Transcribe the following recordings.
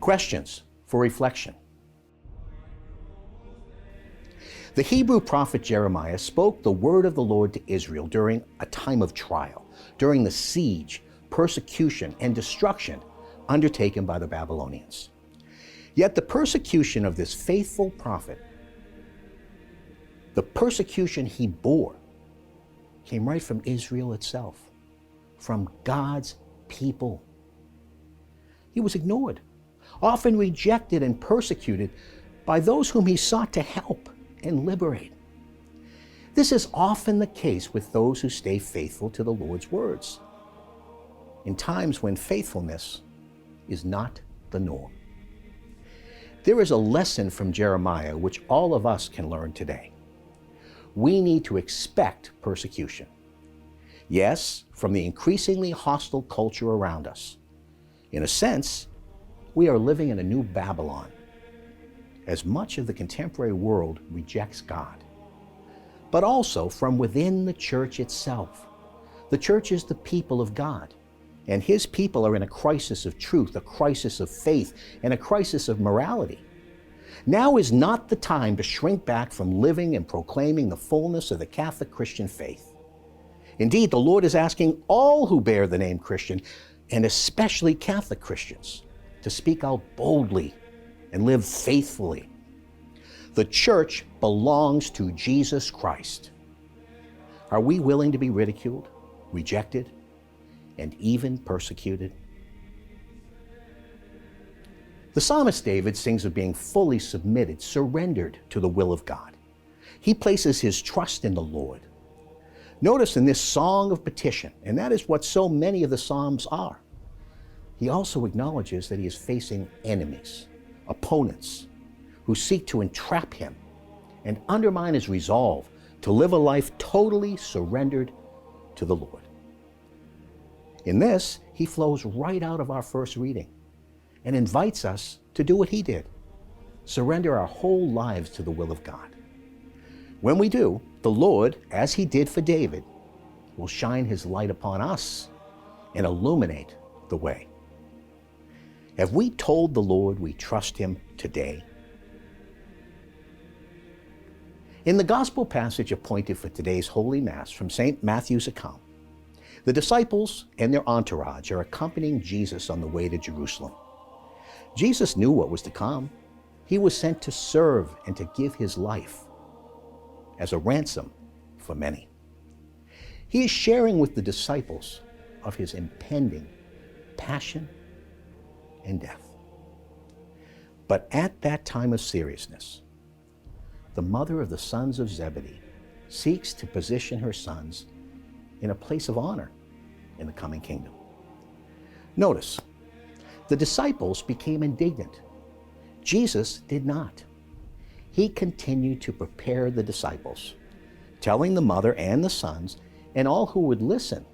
Questions for reflection. The Hebrew prophet Jeremiah spoke the word of the Lord to Israel during a time of trial, during the siege, persecution, and destruction undertaken by the Babylonians. Yet the persecution of this faithful prophet, the persecution he bore, came right from Israel itself, from God's people. He was ignored, often rejected and persecuted by those whom he sought to help and liberate. This is often the case with those who stay faithful to the Lord's words, in times when faithfulness is not the norm. There is a lesson from Jeremiah which all of us can learn today. We need to expect persecution. Yes, from the increasingly hostile culture around us. In a sense, we are living in a new Babylon, as much of the contemporary world rejects God. But also from within the church itself. The church is the people of God, and His people are in a crisis of truth, a crisis of faith, and a crisis of morality. Now is not the time to shrink back from living and proclaiming the fullness of the Catholic Christian faith. Indeed, the Lord is asking all who bear the name Christian, and especially Catholic Christians, to speak out boldly and live faithfully. The church belongs to Jesus Christ. Are we willing to be ridiculed, rejected, and even persecuted? The psalmist David sings of being fully submitted, surrendered to the will of God. He places his trust in the Lord. Notice in this song of petition, and that is what so many of the Psalms are, he also acknowledges that he is facing enemies, opponents, who seek to entrap him and undermine his resolve to live a life totally surrendered to the Lord. In this, he flows right out of our first reading and invites us to do what he did, surrender our whole lives to the will of God. When we do, the Lord, as he did for David, will shine his light upon us and illuminate the way. Have we told the Lord we trust him today? In the gospel passage appointed for today's Holy Mass from St. Matthew's account, the disciples and their entourage are accompanying Jesus on the way to Jerusalem. Jesus knew what was to come. He was sent to serve and to give his life as a ransom for many. He is sharing with the disciples of his impending passion and death. But at that time of seriousness, the mother of the sons of Zebedee seeks to position her sons in a place of honor in the coming kingdom. Notice, the disciples became indignant. Jesus did not. He continued to prepare the disciples, telling the mother and the sons and all who would listen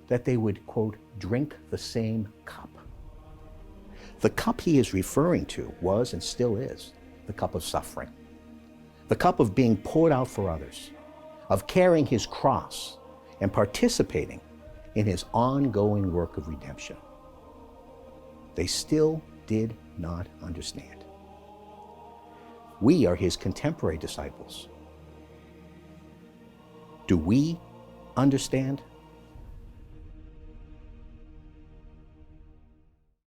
that they would, quote, drink the same cup. The cup he is referring to was and still is the cup of suffering, the cup of being poured out for others, of carrying his cross and participating in his ongoing work of redemption. They still did not understand. We are his contemporary disciples. Do we understand?